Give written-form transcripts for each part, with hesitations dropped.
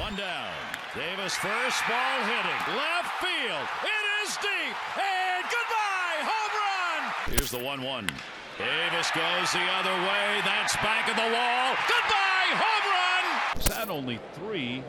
One down. Davis first, ball hitting. Left field. It is deep. And goodbye. Home run. Here's the 1-1. Davis goes the other way. That's back of the wall. Goodbye. Home run. He's had only 3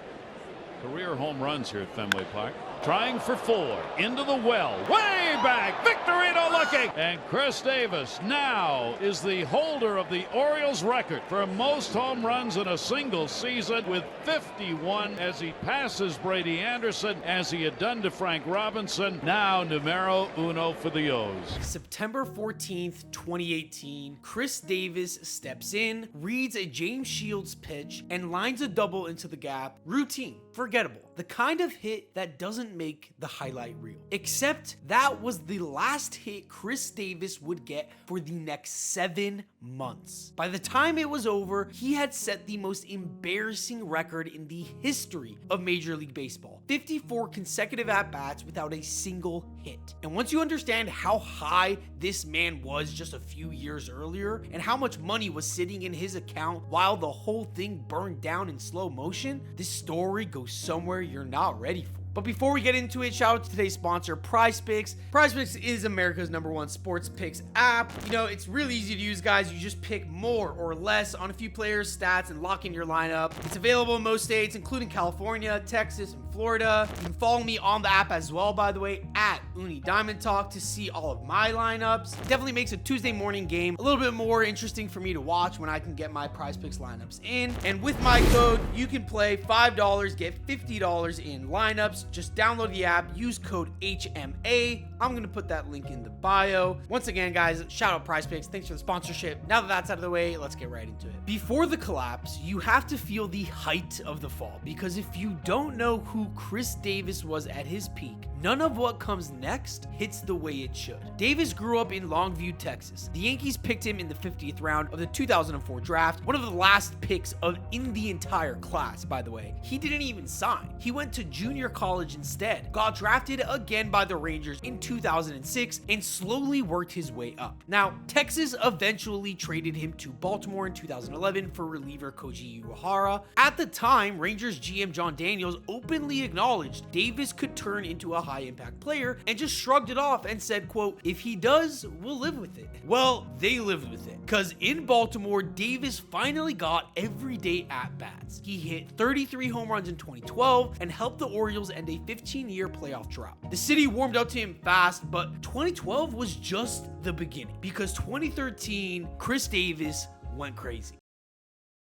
career home runs here at Fenway Park. Trying for 4. Into the well. Way back. Victorino looking. And Chris Davis now is the holder of the Orioles record for most home runs in a single season with 51 as he passes Brady Anderson as he had done to Frank Robinson. Now numero uno for the O's. September 14th, 2018, Chris Davis steps in, reads a James Shields pitch, and lines a double into the gap. Routine. Forgettable. The kind of hit that doesn't make the highlight reel. Except that was the last hit Chris Davis would get for the next 7 months. By the time it was over, he had set the most embarrassing record in the history of Major League Baseball. 54 consecutive at-bats without a single hit. And once you understand how high this man was just a few years earlier and how much money was sitting in his account while the whole thing burned down in slow motion, this story goes somewhere you're not ready for. But before we get into it, shout out to today's sponsor, PrizePicks. PrizePicks is America's #1 sports picks app. You know, it's really easy to use, guys. You just pick more or less on a few players' stats and lock in your lineup. It's available in most states, including California, Texas, and Florida. You can follow me on the app as well, by the way, at Uni Diamond Talk to see all of my lineups. It definitely makes a Tuesday morning game a little bit more interesting for me to watch when I can get my PrizePicks lineups in. And with my code, you can play $5, get $50 in lineups. Just download the app, use code HMA. I'm going to put that link in the bio. Once again, guys, shout out PrizePicks. Thanks for the sponsorship. Now that that's out of the way, let's get right into it. Before the collapse, you have to feel the height of the fall, because if you don't know who Chris Davis was at his peak, none of what comes next hits the way it should. Davis grew up in Longview, Texas. The Yankees picked him in the 50th round of the 2004 draft, one of the last picks in the entire class, by the way. He didn't even sign. He went to junior college instead, got drafted again by the Rangers in 2006, and slowly worked his way up. Now, Texas eventually traded him to Baltimore in 2011 for reliever Koji Uehara. At the time, Rangers GM John Daniels openly acknowledged Davis could turn into a high-impact player and just shrugged it off and said, quote, "If he does, we'll live with it." Well, they lived with it, because in Baltimore, Davis finally got everyday at-bats. He hit 33 home runs in 2012 and helped the Orioles end a 15-year playoff drought. The city warmed up to him fast, but 2012 was just the beginning, because 2013, Chris Davis went crazy.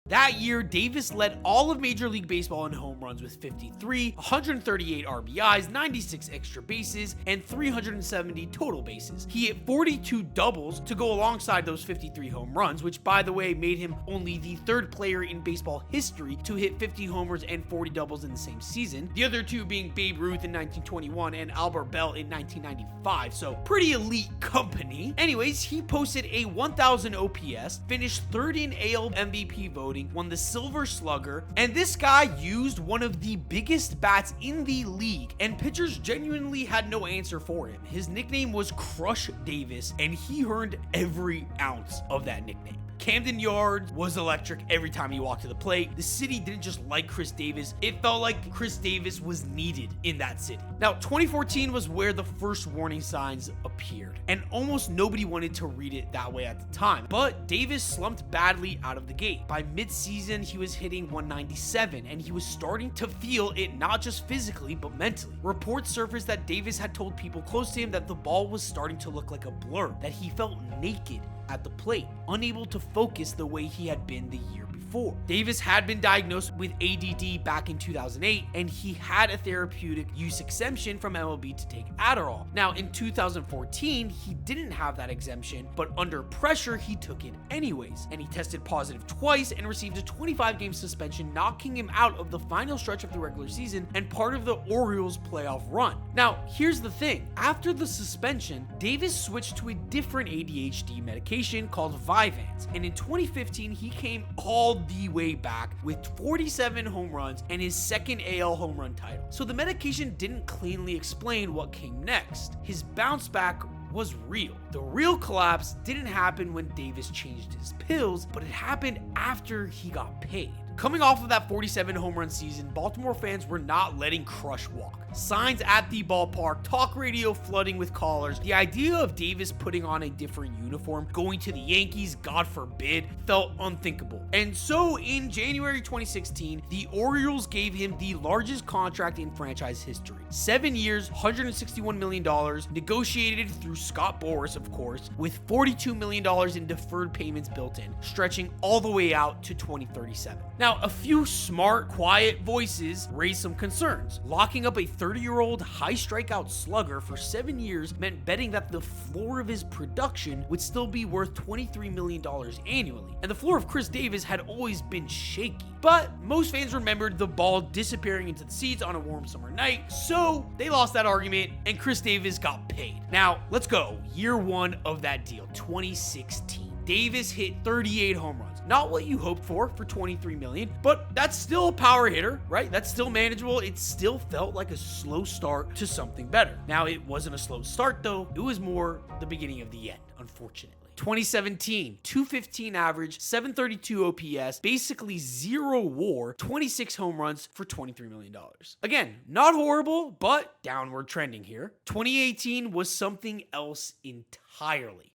That year, Davis led all of Major League Baseball in home runs with 53, 138 RBIs, 96 extra bases, and 370 total bases. He hit 42 doubles to go alongside those 53 home runs, which, by the way, made him only the 3rd player in baseball history to hit 50 homers and 40 doubles in the same season. The other 2 being Babe Ruth in 1921 and Albert Bell in 1995, so pretty elite company. Anyways, he posted a 1,000 OPS, finished 3rd in AL MVP voting, won the Silver Slugger, and this guy used one of the biggest bats in the league, and pitchers genuinely had no answer for him. His nickname was Crush Davis, and he earned every ounce of that nickname. Camden Yards was electric every time he walked to the plate. The city didn't just like Chris Davis, it felt like Chris Davis was needed in that city. Now, 2014 was where the first warning signs appeared, and almost nobody wanted to read it that way at the time. But Davis slumped badly out of the gate. By mid-season, he was hitting 197, and he was starting to feel it not just physically, but mentally. Reports surfaced that Davis had told people close to him that the ball was starting to look like a blur, that he felt naked at the plate, unable to focus the way he had been the year before. Davis had been diagnosed with ADD back in 2008, and he had a therapeutic use exemption from MLB to take Adderall. Now, in 2014, he didn't have that exemption, but under pressure, he took it anyways, and he tested positive twice and received a 25-game suspension, knocking him out of the final stretch of the regular season and part of the Orioles playoff run. Now, here's the thing. After the suspension, Davis switched to a different ADHD medication called Vyvanse, and in 2015, he came all the way back with 47 home runs and his 2nd AL home run title. So the medication didn't cleanly explain what came next. His bounce back was real. The real collapse didn't happen when Davis changed his pills, but it happened after he got paid. Coming off of that 47 home run season, Baltimore fans were not letting Crush walk. Signs at the ballpark, talk radio flooding with callers. The idea of Davis putting on a different uniform, going to the Yankees, God forbid, felt unthinkable. And so in January 2016, the Orioles gave him the largest contract in franchise history. 7 years, $161 million, negotiated through Scott Boras, of course, with $42 million in deferred payments built in, stretching all the way out to 2037. Now, a few smart, quiet voices raised some concerns. Locking up a 30-year-old high strikeout slugger for 7 years meant betting that the floor of his production would still be worth $23 million annually. And the floor of Chris Davis had always been shaky. But most fans remembered the ball disappearing into the seats on a warm summer night, so they lost that argument and Chris Davis got paid. Now, let's go. Year one of that deal, 2016. Davis hit 38 home runs. Not what you hoped for $23 million, but that's still a power hitter, right? That's still manageable. It still felt like a slow start to something better. Now, it wasn't a slow start though. It was more the beginning of the end, unfortunately. 2017, 215 average, 732 OPS, basically zero WAR, 26 home runs for $23 million. Again, not horrible, but downward trending here. 2018 was something else entirely.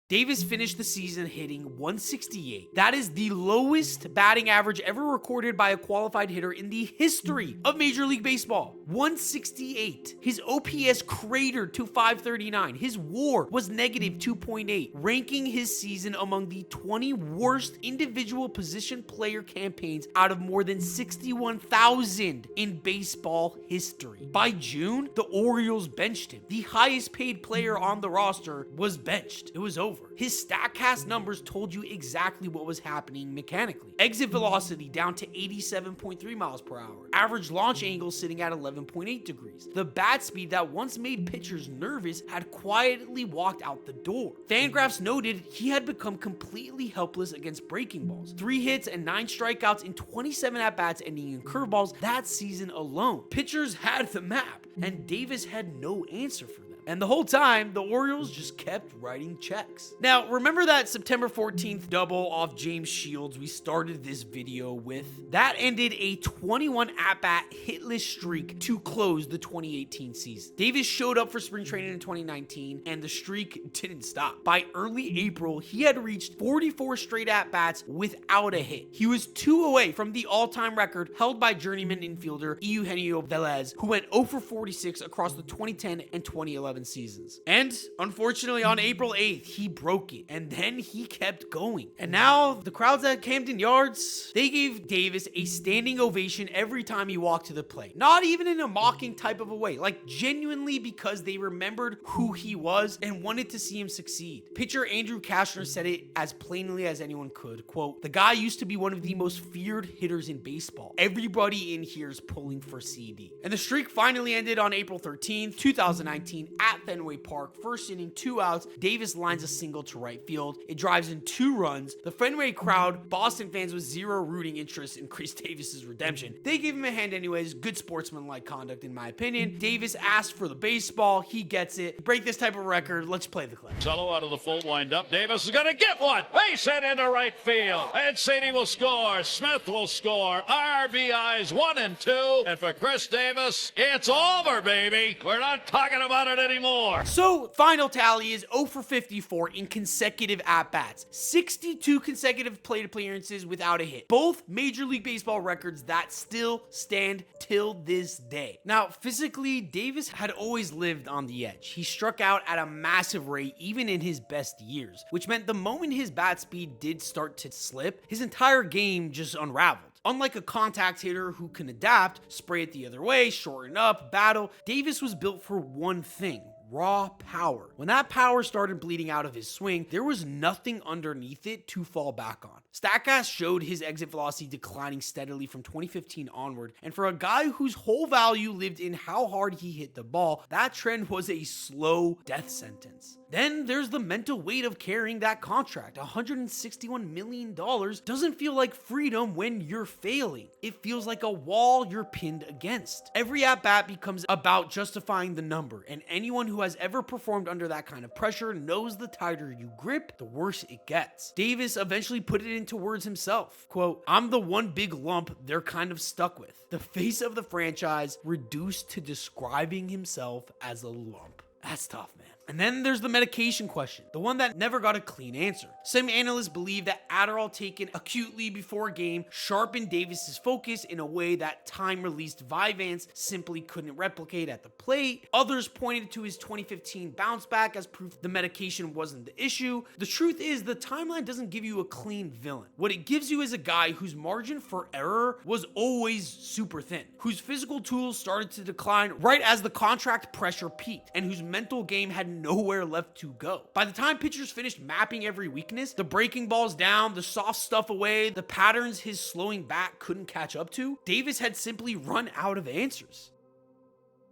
Davis finished the season hitting 168. That is the lowest batting average ever recorded by a qualified hitter in the history of Major League Baseball. 168. His OPS cratered to 539. His WAR was negative 2.8, ranking his season among the 20 worst individual position player campaigns out of more than 61,000 in baseball history. By June, the Orioles benched him. The highest paid player on the roster was benched. It was over. His StatCast numbers told you exactly what was happening mechanically. Exit velocity down to 87.3 miles per hour. Average launch angle sitting at 11.8 degrees. The bat speed that once made pitchers nervous had quietly walked out the door. Fangraphs noted he had become completely helpless against breaking balls. 3 hits and 9 strikeouts in 27 at-bats ending in curveballs that season alone. Pitchers had the map, and Davis had no answer for them. And the whole time, the Orioles just kept writing checks. Now, remember that September 14th double off James Shields we started this video with? That ended a 21 at-bat hitless streak to close the 2018 season. Davis showed up for spring training in 2019, and the streak didn't stop. By early April, he had reached 44 straight at-bats without a hit. He was 2 away from the all-time record held by journeyman infielder Eugenio Velez, who went 0 for 46 across the 2010 and 2011 seasons. And unfortunately, on April 8th, he broke it, and then he kept going. And now the crowds at Camden Yards, they gave Davis a standing ovation every time he walked to the plate. Not even in a mocking type of a way, like genuinely because they remembered who he was and wanted to see him succeed. Pitcher Andrew Kashner said it as plainly as anyone could, quote, "The guy used to be one of the most feared hitters in baseball. Everybody in here is pulling for CD." And the streak finally ended on April 13th, 2019 at Fenway Park. First inning, 2 outs. Davis lines a single to right field. It drives in 2 runs. The Fenway crowd, Boston fans with zero rooting interest in Chris Davis's redemption, they gave him a hand anyways. Good sportsmanlike conduct in my opinion. Davis asked for the baseball. He gets it. To break this type of record, let's play the clip. Solo out of the full windup. Davis is going to get one. Base hit into right field. And Sadie will score. Smith will score. RBIs 1 and 2. And for Chris Davis, it's over, baby. We're not talking about it anymore. So, final tally is 0 for 54 in consecutive at-bats. 62 consecutive plate appearances without a hit. Both Major League Baseball records that still stand till this day. Now, physically, Davis had always lived on the edge. He struck out at a massive rate even in his best years, which meant the moment his bat speed did start to slip, his entire game just unraveled. Unlike a contact hitter who can adapt, spray it the other way, shorten up, battle, Davis was built for one thing: raw power. When that power started bleeding out of his swing, there was nothing underneath it to fall back on. StatCast showed his exit velocity declining steadily from 2015 onward, and for a guy whose whole value lived in how hard he hit the ball, that trend was a slow death sentence. Then there's the mental weight of carrying that contract. $161 million doesn't feel like freedom when you're failing. It feels like a wall you're pinned against. Every at-bat becomes about justifying the number, and anyone who has ever performed under that kind of pressure knows the tighter you grip, the worse it gets. Davis eventually put it into towards himself. Quote, "I'm the one big lump they're kind of stuck with. The face of the franchise reduced to describing himself as a lump." That's tough, man. And then there's the medication question, the one that never got a clean answer. Some analysts believe that Adderall taken acutely before a game sharpened Davis's focus in a way that time-released Vyvanse simply couldn't replicate at the plate. Others pointed to his 2015 bounce back as proof the medication wasn't the issue. The truth is, the timeline doesn't give you a clean villain. What it gives you is a guy whose margin for error was always super thin, whose physical tools started to decline right as the contract pressure peaked, and whose mental game had nowhere left to go. By the time pitchers finished mapping every weakness, the breaking balls down, the soft stuff away, the patterns his slowing bat couldn't catch up to, Davis had simply run out of answers.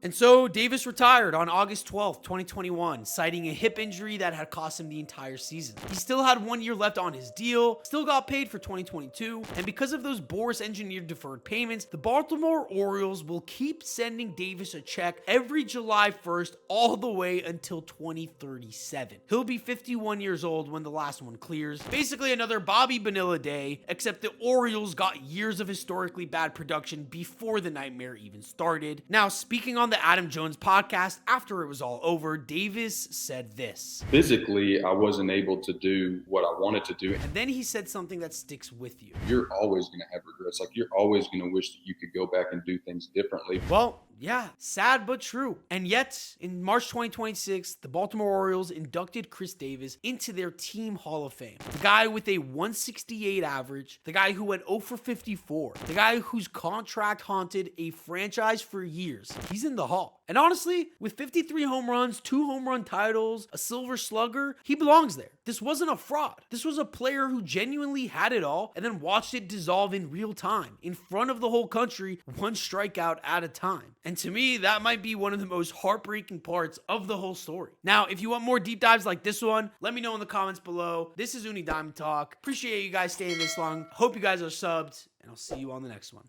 And so Davis retired on August 12th, 2021, citing a hip injury that had cost him the entire season. He still had 1 year left on his deal, still got paid for 2022, and because of those Boras-engineered deferred payments, the Baltimore Orioles will keep sending Davis a check every July 1st all the way until 2037. He'll be 51 years old when the last one clears. Basically another Bobby Bonilla day, except the Orioles got years of historically bad production before the nightmare even started. Now, speaking on the Adam Jones podcast, after it was all over, Davis said this. Physically, I wasn't able to do what I wanted to do. And then he said something that sticks with you. You're always going to have regrets. Like, you're always going to wish that you could go back and do things differently. Well, yeah, sad but true. And yet, in March 2026, the Baltimore Orioles inducted Chris Davis into their team Hall of Fame. The guy with a 168 average, the guy who went 0 for 54, the guy whose contract haunted a franchise for years. He's in the Hall. And honestly, with 53 home runs, 2 home run titles, a silver slugger, he belongs there. This wasn't a fraud. This was a player who genuinely had it all and then watched it dissolve in real time, in front of the whole country, one strikeout at a time. And to me, that might be one of the most heartbreaking parts of the whole story. Now, if you want more deep dives like this one, let me know in the comments below. This is Uni Diamond Talk. Appreciate you guys staying this long. Hope you guys are subbed, and I'll see you on the next one.